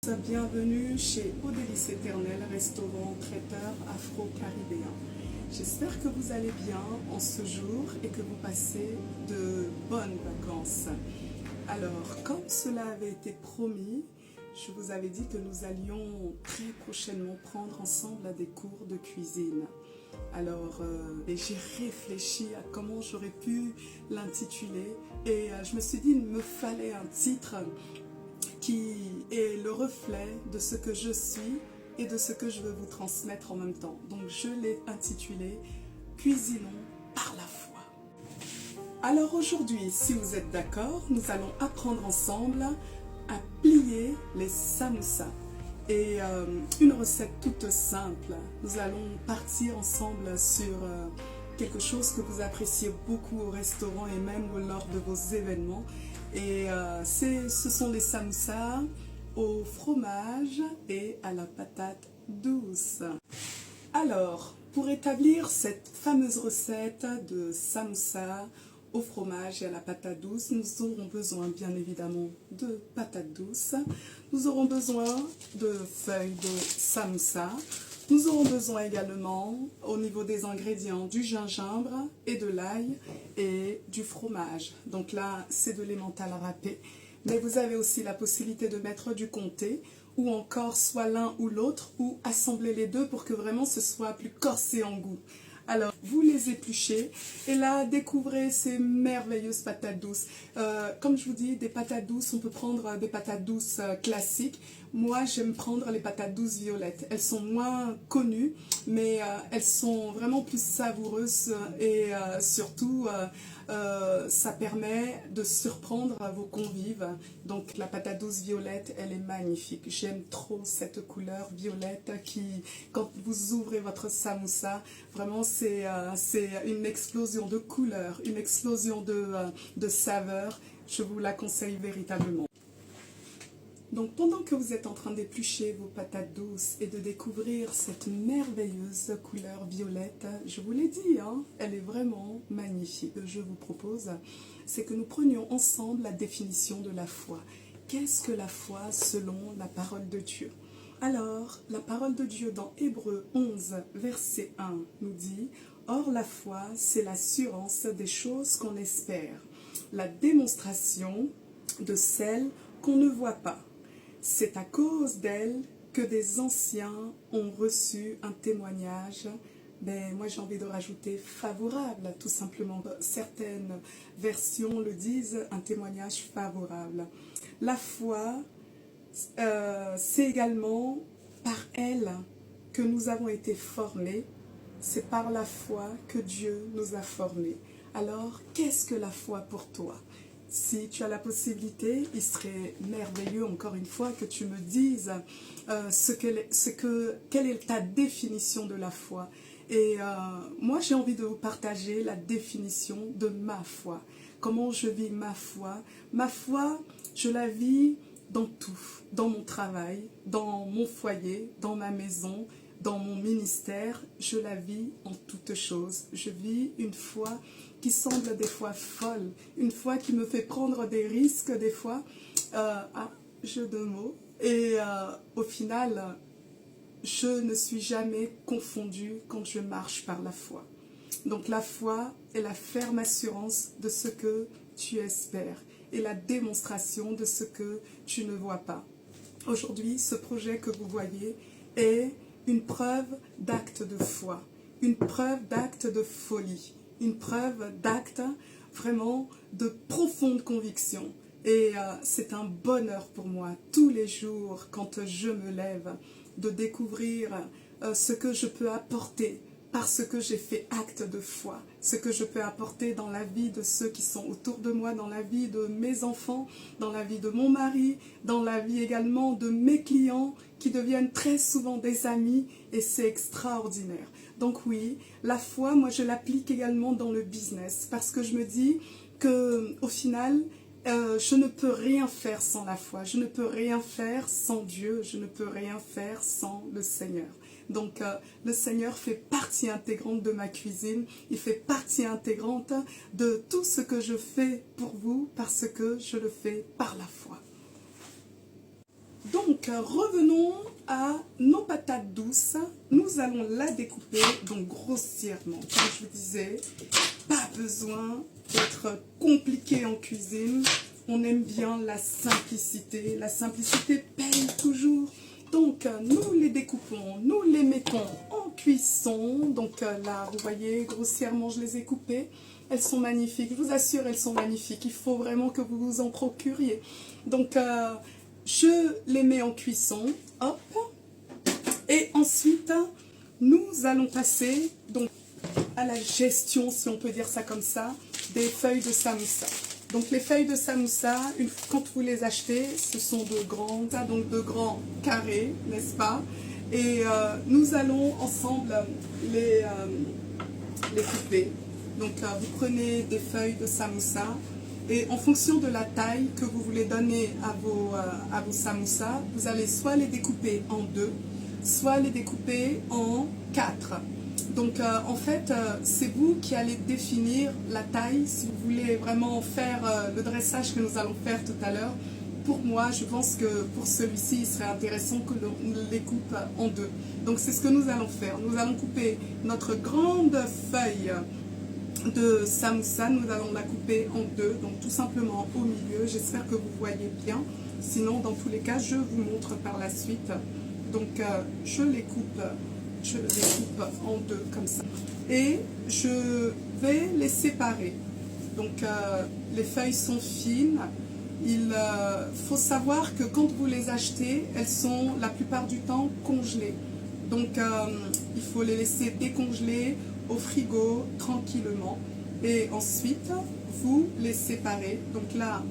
Bienvenue chez Au Délice Éternel, restaurant traiteur afro-caribéen. J'espère que vous allez bien en ce jour et que vous passez de bonnes vacances. Alors, comme cela avait été promis, je vous avais dit que nous allions très prochainement prendre ensemble des cours de cuisine. Alors, j'ai réfléchi à comment j'aurais pu l'intituler et je me suis dit qu'il me fallait un titre qui est le reflet de ce que je suis et de ce que je veux vous transmettre en même temps. Donc je l'ai intitulé « Cuisinons par la foi ». Alors aujourd'hui, si vous êtes d'accord, nous allons apprendre ensemble à plier les samoussas. Et une recette toute simple. Nous allons partir ensemble sur quelque chose que vous appréciez beaucoup au restaurant et même lors de vos événements. Et ce sont les samoussas au fromage et à la patate douce. Alors, pour établir cette fameuse recette de samoussas au fromage et à la patate douce, nous aurons besoin bien évidemment de patates douces, nous aurons besoin de feuilles de samoussa, nous aurons besoin également au niveau des ingrédients du gingembre et de l'ail et du fromage. Donc là c'est de l'emmental râpé, mais vous avez aussi la possibilité de mettre du comté ou encore soit l'un ou l'autre ou assembler les deux pour que vraiment ce soit plus corsé en goût. Alors, vous les épluchez et là, découvrez ces merveilleuses patates douces. Comme je vous dis, des patates douces, on peut prendre des patates douces classiques. Moi, j'aime prendre les patates douces violettes. Elles sont moins connues, mais elles sont vraiment plus savoureuses et surtout, ça permet de surprendre vos convives. Donc, la patate douce violette, elle est magnifique. J'aime trop cette couleur violette qui, quand vous ouvrez votre samoussa, vraiment, c'est une explosion de couleurs, une explosion de saveurs. Je vous la conseille véritablement. Donc pendant que vous êtes en train d'éplucher vos patates douces et de découvrir cette merveilleuse couleur violette, je vous l'ai dit, hein, elle est vraiment magnifique. Ce que je vous propose, c'est que nous prenions ensemble la définition de la foi. Qu'est-ce que la foi selon la parole de Dieu ? Alors, la parole de Dieu dans Hébreux 11, verset 1 nous dit « Or la foi, c'est l'assurance des choses qu'on espère, la démonstration de celles qu'on ne voit pas. C'est à cause d'elle que des anciens ont reçu un témoignage. » Ben, moi j'ai envie de rajouter favorable, tout simplement. Certaines versions le disent, un témoignage favorable. La foi, c'est également par elle que nous avons été formés. C'est par la foi que Dieu nous a formés. Alors, qu'est-ce que la foi pour toi ? Si tu as la possibilité, il serait merveilleux, encore une fois, que tu me dises quelle est ta définition de la foi. Et moi, j'ai envie de vous partager la définition de ma foi. Comment je vis ma foi ? Ma foi, je la vis dans tout, dans mon travail, dans mon foyer, dans ma maison, dans mon ministère, je la vis en toutes choses. Je vis une foi qui semble des fois folle, une foi qui me fait prendre des risques des fois, jeu de mots, et au final, je ne suis jamais confondue quand je marche par la foi. Donc la foi est la ferme assurance de ce que tu espères et la démonstration de ce que tu ne vois pas. Aujourd'hui, ce projet que vous voyez est une preuve d'acte de foi, une preuve d'acte de folie, une preuve d'acte vraiment de profonde conviction. Et c'est un bonheur pour moi, tous les jours, quand je me lève, de découvrir ce que je peux apporter parce que j'ai fait acte de foi, ce que je peux apporter dans la vie de ceux qui sont autour de moi, dans la vie de mes enfants, dans la vie de mon mari, dans la vie également de mes clients qui deviennent très souvent des amis et c'est extraordinaire. Donc oui, la foi, moi je l'applique également dans le business parce que je me dis qu'au final, je ne peux rien faire sans la foi, je ne peux rien faire sans Dieu, je ne peux rien faire sans le Seigneur. Donc le Seigneur fait partie intégrante de ma cuisine, il fait partie intégrante de tout ce que je fais pour vous parce que je le fais par la foi. Donc, revenons à nos patates douces. Nous allons la découper, donc grossièrement. Comme je vous disais, pas besoin d'être compliqué en cuisine. On aime bien la simplicité. La simplicité paye toujours. Donc, nous les découpons, nous les mettons en cuisson. Donc là, vous voyez, grossièrement, je les ai coupées. Elles sont magnifiques, je vous assure, elles sont magnifiques. Il faut vraiment que vous vous en procuriez. Donc, je les mets en cuisson, hop. Et ensuite, nous allons passer donc, à la gestion, si on peut dire ça comme ça, des feuilles de samoussa. Donc les feuilles de samoussa, quand vous les achetez, ce sont de grands carrés, n'est-ce pas? Et nous allons ensemble les couper. Donc vous prenez des feuilles de samoussa et en fonction de la taille que vous voulez donner à vos samoussa, vous allez soit les découper en 2, soit les découper en 4. Donc en fait, c'est vous qui allez définir la taille si vous voulez vraiment faire le dressage que nous allons faire tout à l'heure. Pour moi, je pense que pour celui-ci, il serait intéressant que l'on les coupe en 2. Donc c'est ce que nous allons faire. Nous allons couper notre grande feuille de samoussa, nous allons la couper en 2, donc tout simplement au milieu. J'espère que vous voyez bien. Sinon, dans tous les cas, je vous montre par la suite. Donc je les coupe en 2 comme ça. Et je vais les séparer. Donc les feuilles sont fines. Il faut savoir que quand vous les achetez, elles sont la plupart du temps congelées. Donc il faut les laisser décongeler au frigo tranquillement. Et ensuite, vous les séparez. Donc là,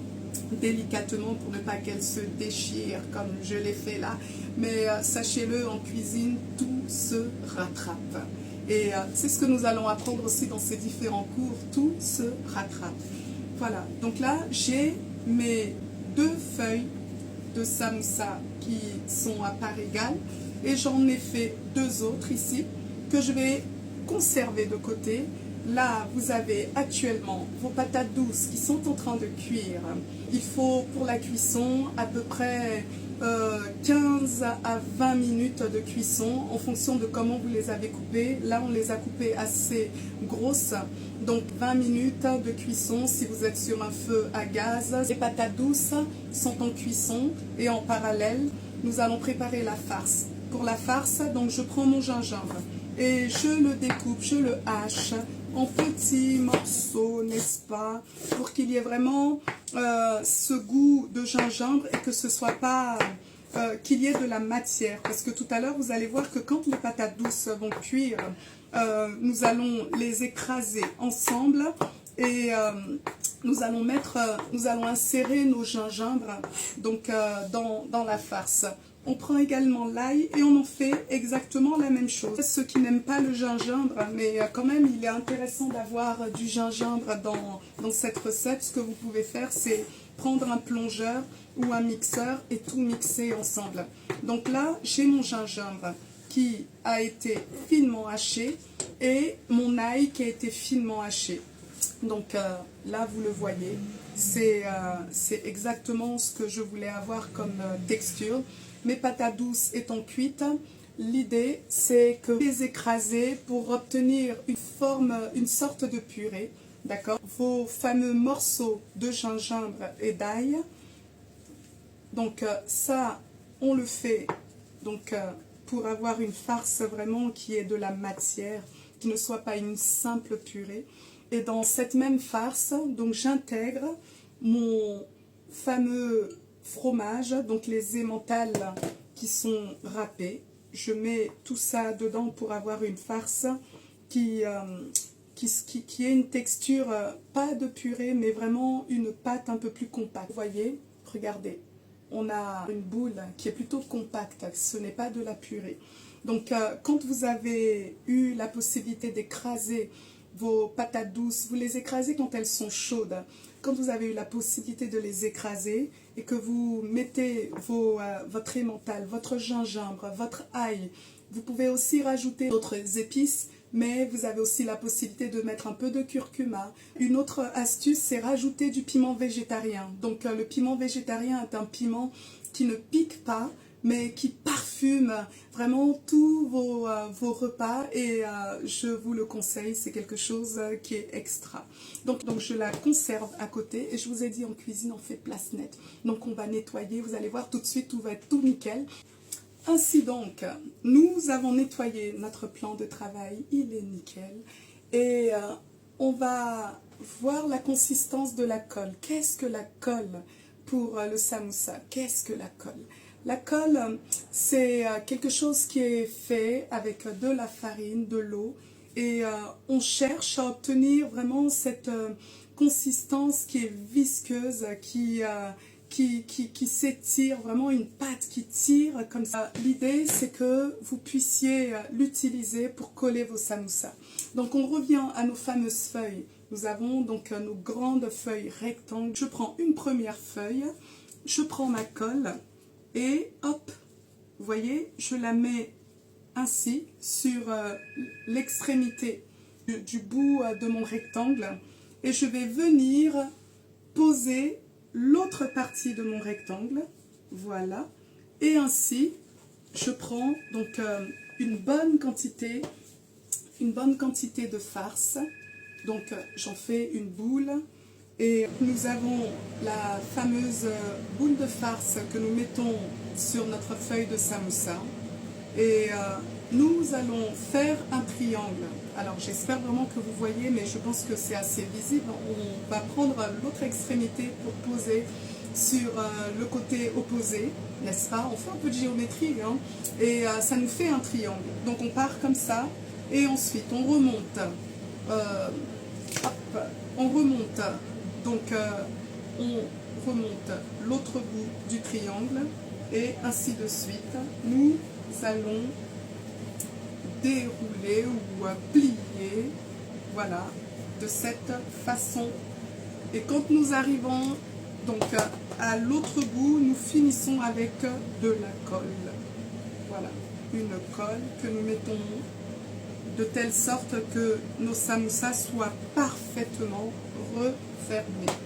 délicatement pour ne pas qu'elles se déchirent comme je l'ai fait là. Mais sachez-le, en cuisine, tout se rattrape. Et c'est ce que nous allons apprendre aussi dans ces différents cours. Tout se rattrape. Voilà. Donc là, j'ai mes 2 feuilles de samoussa qui sont à part égale. Et j'en ai fait 2 autres ici que je vais conserver de côté. Là, vous avez actuellement vos patates douces qui sont en train de cuire. Il faut pour la cuisson à peu près 15 à 20 minutes de cuisson en fonction de comment vous les avez coupées. Là, on les a coupées assez grosses. Donc 20 minutes de cuisson si vous êtes sur un feu à gaz. Les patates douces sont en cuisson et en parallèle, nous allons préparer la farce. Pour la farce, donc je prends mon gingembre et je le découpe, je le hache en petits morceaux, n'est-ce pas, pour qu'il y ait vraiment ce goût de gingembre et que ce soit pas qu'il y ait de la matière. Parce que tout à l'heure, vous allez voir que quand les patates douces vont cuire, nous allons les écraser ensemble et nous allons insérer nos gingembres donc, dans la farce. On prend également l'ail et on en fait exactement la même chose. Ceux qui n'aiment pas le gingembre, mais quand même il est intéressant d'avoir du gingembre dans cette recette. Ce que vous pouvez faire, c'est prendre un plongeur ou un mixeur et tout mixer ensemble. Donc là, j'ai mon gingembre qui a été finement haché et mon ail qui a été finement haché. Donc là, vous le voyez, c'est exactement ce que je voulais avoir comme texture. Mes patates douces étant cuites, l'idée c'est que les écraser pour obtenir une sorte de purée. D'accord? Vos fameux morceaux de gingembre et d'ail. Donc ça, on le fait donc, pour avoir une farce vraiment qui ait de la matière, qui ne soit pas une simple purée. Et dans cette même farce, donc j'intègre mon fameux fromage, donc les emmentales qui sont râpés. Je mets tout ça dedans pour avoir une farce qui ait une texture, pas de purée, mais vraiment une pâte un peu plus compacte. Vous voyez, regardez, on a une boule qui est plutôt compacte, ce n'est pas de la purée. Donc quand vous avez eu la possibilité d'écraser vos patates douces, vous les écrasez quand elles sont chaudes. Quand vous avez eu la possibilité de les écraser et que vous mettez votre emmental, votre gingembre, votre ail, vous pouvez aussi rajouter d'autres épices, mais vous avez aussi la possibilité de mettre un peu de curcuma. Une autre astuce, c'est rajouter du piment végétarien. Donc le piment végétarien est un piment qui ne pique pas, mais qui parfume vraiment tous vos repas et je vous le conseille, c'est quelque chose qui est extra. Donc je la conserve à côté et je vous ai dit en cuisine on fait place nette. Donc on va nettoyer, vous allez voir tout de suite tout va être tout nickel. Ainsi donc, nous avons nettoyé notre plan de travail, il est nickel et on va voir la consistance de la colle. Qu'est-ce que la colle pour le samoussa? Qu'est-ce que la colle? La colle, c'est quelque chose qui est fait avec de la farine, de l'eau et on cherche à obtenir vraiment cette consistance qui est visqueuse, qui s'étire, vraiment une pâte qui tire comme ça. L'idée, c'est que vous puissiez l'utiliser pour coller vos samoussas. Donc on revient à nos fameuses feuilles. Nous avons donc nos grandes feuilles rectangles. Je prends une première feuille, je prends ma colle et hop, vous voyez, je la mets ainsi sur l'extrémité du bout de mon rectangle et je vais venir poser l'autre partie de mon rectangle, voilà, et ainsi je prends donc une bonne quantité de farce, donc j'en fais une boule et nous avons la fameuse boule de farce que nous mettons sur notre feuille de samoussa et nous allons faire un triangle. Alors j'espère vraiment que vous voyez, mais je pense que c'est assez visible. On va prendre l'autre extrémité pour poser sur le côté opposé, n'est-ce pas? On fait un peu de géométrie hein, et ça nous fait un triangle. Donc on part comme ça et ensuite on remonte. Hop, on remonte. Donc on remonte l'autre bout du triangle et ainsi de suite. Nous allons dérouler ou plier, voilà, de cette façon. Et quand nous arrivons donc à l'autre bout, nous finissons avec de la colle. Voilà, une colle que nous mettons de telle sorte que nos samoussas soient parfaitement refermés.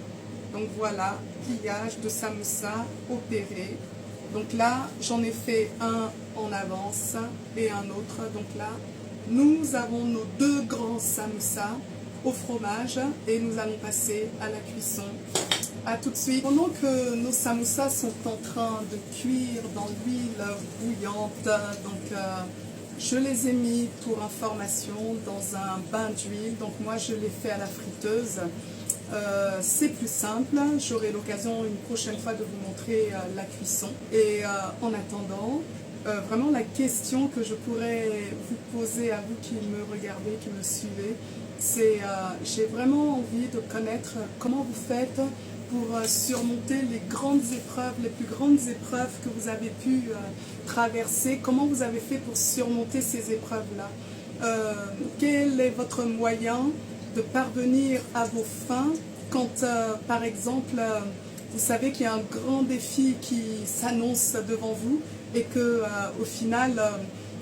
Donc voilà, pliage de samoussa opéré. Donc là, j'en ai fait un en avance et un autre. Donc là, nous avons nos deux grands samoussas au fromage et nous allons passer à la cuisson. A tout de suite. Pendant que nos samoussas sont en train de cuire dans l'huile bouillante, donc je les ai mis pour information dans un bain d'huile. Donc moi, je l'ai fait à la friteuse. C'est plus simple, j'aurai l'occasion une prochaine fois de vous montrer la cuisson. Et en attendant, vraiment la question que je pourrais vous poser à vous qui me regardez, qui me suivez, c'est j'ai vraiment envie de connaître comment vous faites pour surmonter les grandes épreuves, les plus grandes épreuves que vous avez pu traverser. Comment vous avez fait pour surmonter ces épreuves-là? Quel est votre moyen de parvenir à vos fins quand, par exemple, vous savez qu'il y a un grand défi qui s'annonce devant vous et que, au final,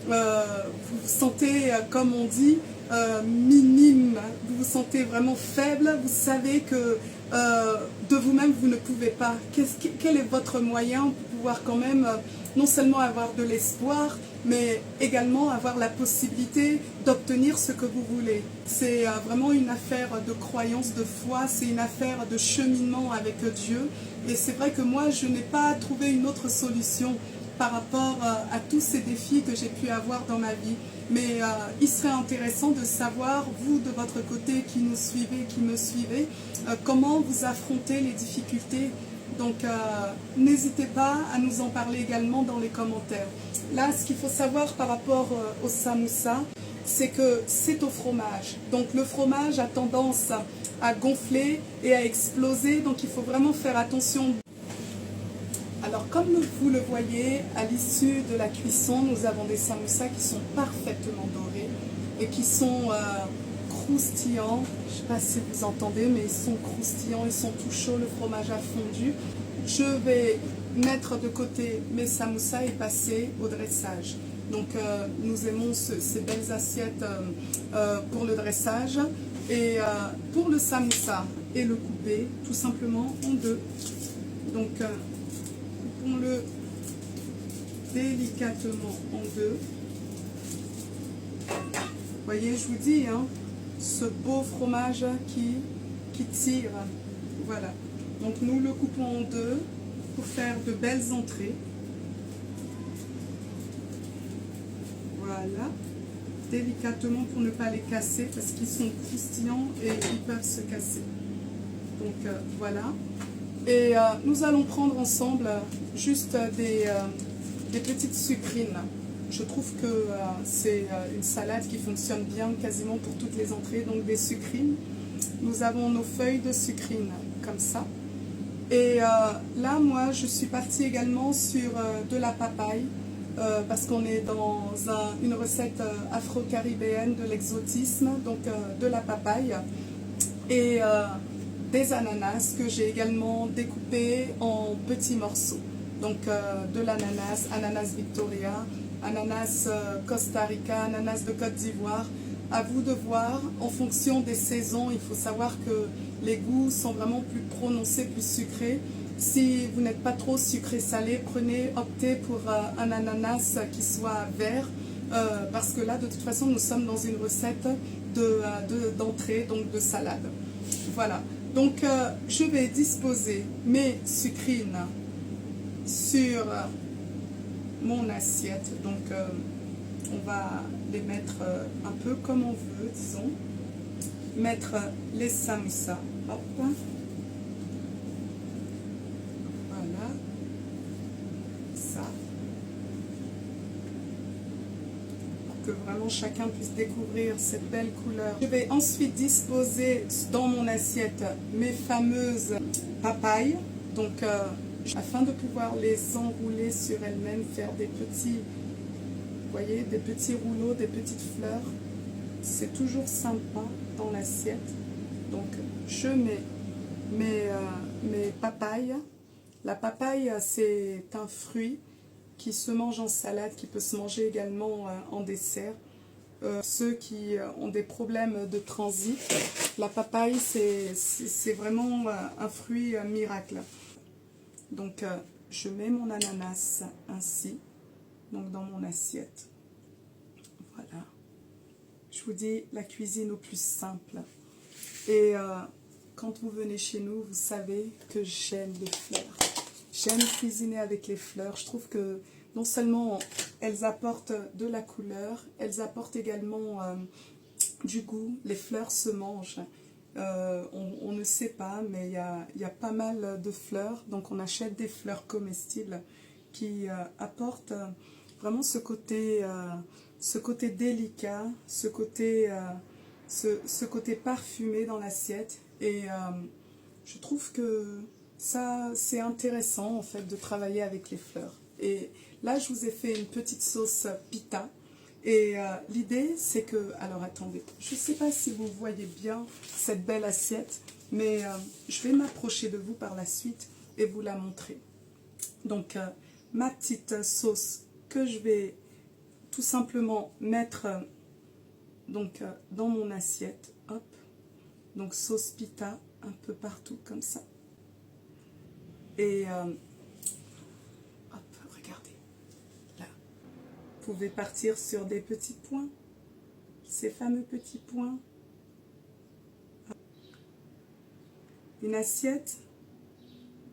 vous vous sentez, comme on dit, minime, vous vous sentez vraiment faible, vous savez que de vous-même vous ne pouvez pas. Quel est votre moyen pour pouvoir quand même non seulement avoir de l'espoir, mais également avoir la possibilité d'obtenir ce que vous voulez? C'est vraiment une affaire de croyance, de foi, c'est une affaire de cheminement avec Dieu. Et c'est vrai que moi, je n'ai pas trouvé une autre solution par rapport à tous ces défis que j'ai pu avoir dans ma vie. Mais il serait intéressant de savoir, vous de votre côté qui nous suivez, qui me suivez, comment vous affrontez les difficultés. Donc n'hésitez pas à nous en parler également dans les commentaires. Là, ce qu'il faut savoir par rapport au samoussa, c'est que c'est au fromage. Donc le fromage a tendance à gonfler et à exploser, donc il faut vraiment faire attention. Alors comme vous le voyez, à l'issue de la cuisson, nous avons des samoussas qui sont parfaitement dorés et qui sont croustillants. Je ne sais pas si vous entendez, mais ils sont croustillants, ils sont tout chauds, le fromage a fondu. Je vais mettre de côté mes samoussas et passer au dressage. Donc nous aimons ces belles assiettes pour le dressage. Et pour le samoussa et le couper tout simplement en deux. Donc coupons-le délicatement en deux. Vous voyez, je vous dis, hein, ce beau fromage qui tire. Voilà. Donc nous le coupons en deux pour faire de belles entrées. Voilà. Délicatement pour ne pas les casser parce qu'ils sont croustillants et ils peuvent se casser. Donc voilà. Et nous allons prendre ensemble juste des petites sucrines. Je trouve que c'est une salade qui fonctionne bien quasiment pour toutes les entrées. Donc des sucrines. Nous avons nos feuilles de sucrine comme ça. Et là, moi, je suis partie également sur de la papaye. Parce qu'on est dans une recette afro-caribéenne de l'exotisme, donc de la papaye et des ananas que j'ai également découpés en petits morceaux. Donc de l'ananas, ananas Victoria, ananas Costa Rica, ananas de Côte d'Ivoire. À vous de voir, en fonction des saisons, il faut savoir que les goûts sont vraiment plus prononcés, plus sucrés. Si vous n'êtes pas trop sucré-salé, optez pour un ananas qui soit vert, parce que là, de toute façon, nous sommes dans une recette d'entrée, donc de salade. Voilà, donc je vais disposer mes sucrines sur mon assiette. Donc on va les mettre un peu comme on veut, disons. Mettre les samoussas. Hop. Que vraiment chacun puisse découvrir cette belle couleur. Je vais ensuite disposer dans mon assiette mes fameuses papayes, donc afin de pouvoir les enrouler sur elles-mêmes, faire des petits, vous voyez, des petits rouleaux, des petites fleurs. C'est toujours sympa dans l'assiette. Donc je mets mes papayes. La papaye, c'est un fruit qui se mange en salade, qui peut se manger également en dessert. Ceux qui ont des problèmes de transit, la papaye, c'est vraiment un fruit miracle. Donc, je mets mon ananas ainsi, donc dans mon assiette. Voilà. Je vous dis, la cuisine au plus simple. Et quand vous venez chez nous, vous savez que j'aime les fleurs. J'aime cuisiner avec les fleurs. Je trouve que non seulement elles apportent de la couleur, elles apportent également du goût. Les fleurs se mangent. On ne sait pas, mais il y a pas mal de fleurs. Donc on achète des fleurs comestibles qui apportent vraiment ce côté délicat, ce côté parfumé dans l'assiette. Et je trouve que ça, c'est intéressant en fait de travailler avec les fleurs. Et là, je vous ai fait une petite sauce pita. Et l'idée, c'est que... Alors, attendez. Je ne sais pas si vous voyez bien cette belle assiette, mais je vais m'approcher de vous par la suite et vous la montrer. Donc, ma petite sauce que je vais tout simplement mettre donc, dans mon assiette. Hop. Donc, sauce pita un peu partout comme ça. Et hop, regardez, là, vous pouvez partir sur des petits points, ces fameux petits points. Une assiette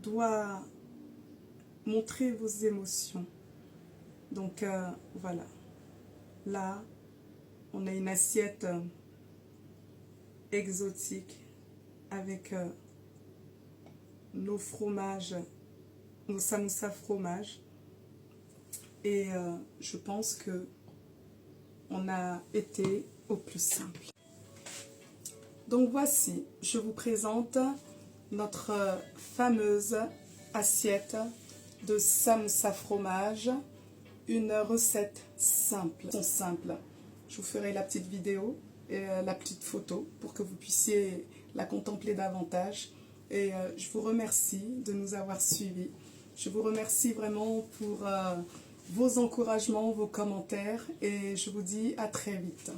doit montrer vos émotions. Donc voilà, là, on a une assiette exotique avec nos fromages, nos samoussas fromage. Et je pense que on a été au plus simple. Donc voici, je vous présente notre fameuse assiette de samoussa fromage. Une recette simple. Je vous ferai la petite vidéo et la petite photo pour que vous puissiez la contempler davantage. Et je vous remercie de nous avoir suivis. Je vous remercie vraiment pour vos encouragements, vos commentaires. Et je vous dis à très vite.